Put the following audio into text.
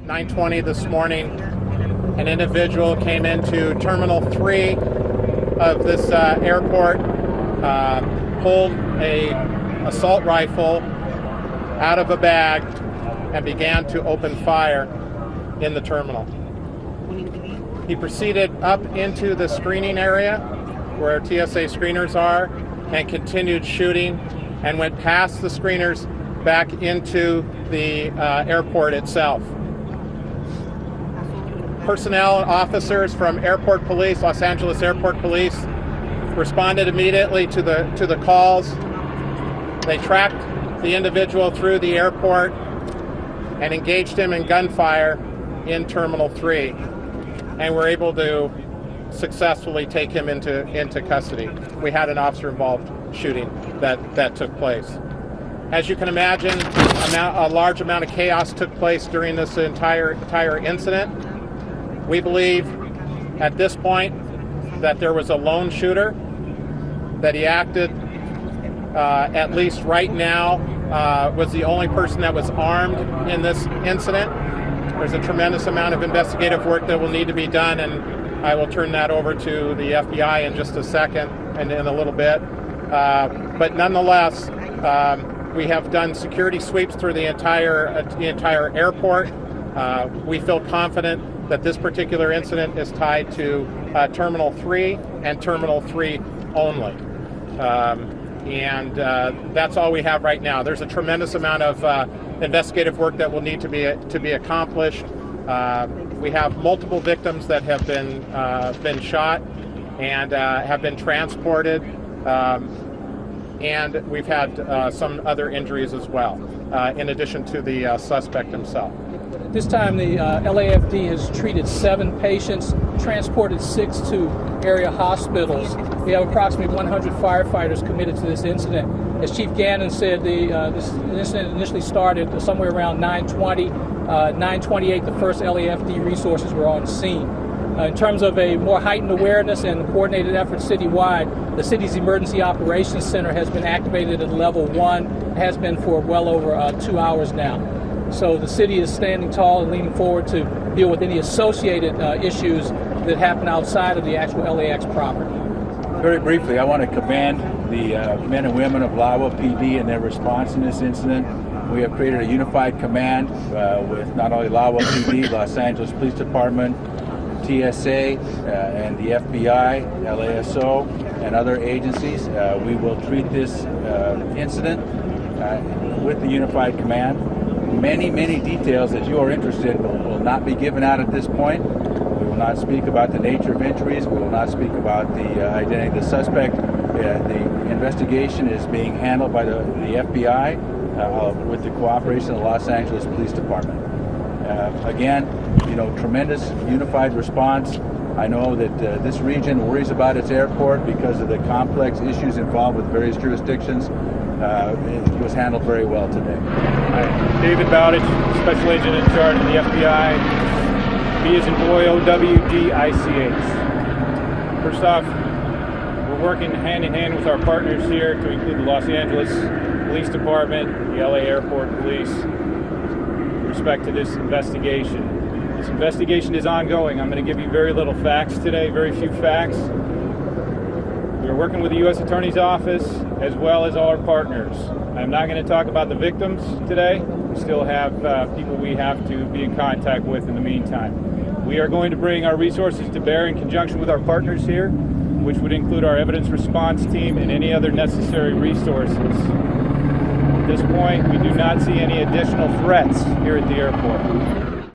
9:20 this morning, an individual came into Terminal 3 of this airport, pulled a assault rifle out of a bag and began to open fire in the terminal. He proceeded up into the screening area where TSA screeners are and continued shooting and went past the screeners back into the airport itself. Personnel and officers from Airport Police, Los Angeles Airport Police, responded immediately to the calls. They tracked the individual through the airport and engaged him in gunfire in Terminal 3, and were able to successfully take him into custody. We had an officer-involved shooting that took place. As you can imagine, a large amount of chaos took place during this entire incident. We believe at this point that there was a lone shooter, that he acted, at least right now, was the only person that was armed in this incident. There's a tremendous amount of investigative work that will need to be done, and I will turn that over to the FBI in just a second and in a little bit. But nonetheless, we have done security sweeps through the entire airport. We feel confident that this particular incident is tied to Terminal 3 and Terminal 3 only. And that's all we have right now. There's a tremendous amount of investigative work that will need to be accomplished. We have multiple victims that have been shot and have been transported, and we've had some other injuries as well, in addition to the suspect himself. This time the LAFD has treated 7 patients, transported 6 to area hospitals. We have approximately 100 firefighters committed to this incident. As Chief Gannon said, this incident initially started somewhere around 9:20. 9:28, the first LAFD resources were on scene. In terms of a more heightened awareness and coordinated effort citywide, the city's Emergency Operations Center has been activated at level 1, has been for well over 2 hours now. So the city is standing tall and leaning forward to deal with any associated issues that happen outside of the actual LAX property. Very briefly, I want to commend the men and women of LAWA PD and their response in this incident. We have created a unified command with not only LAWA PD, Los Angeles Police Department, TSA, and the FBI, LASO, and other agencies. We will treat this incident with the unified command. Many details that you are interested in will not be given out at this point. We will not speak about the nature of injuries. We will not speak about the identity of the suspect. The investigation is being handled by the FBI with the cooperation of the Los Angeles Police Department. Again, tremendous unified response. I know that this region worries about its airport because of the complex issues involved with various jurisdictions. It was handled very well today. Hi, David Bowditch, Special Agent in charge of the FBI. B as in boy, OWDICH. First off, we're working hand in hand with our partners here, to include the Los Angeles Police Department, the LA Airport Police, with respect to this investigation. This investigation is ongoing. I'm going to give you very little facts today, very few facts. We're working with the U.S. Attorney's Office as well as all our partners. I'm not going to talk about the victims today. We still have people we have to be in contact with in the meantime. We are going to bring our resources to bear in conjunction with our partners here, which would include our evidence response team and any other necessary resources. At this point, we do not see any additional threats here at the airport.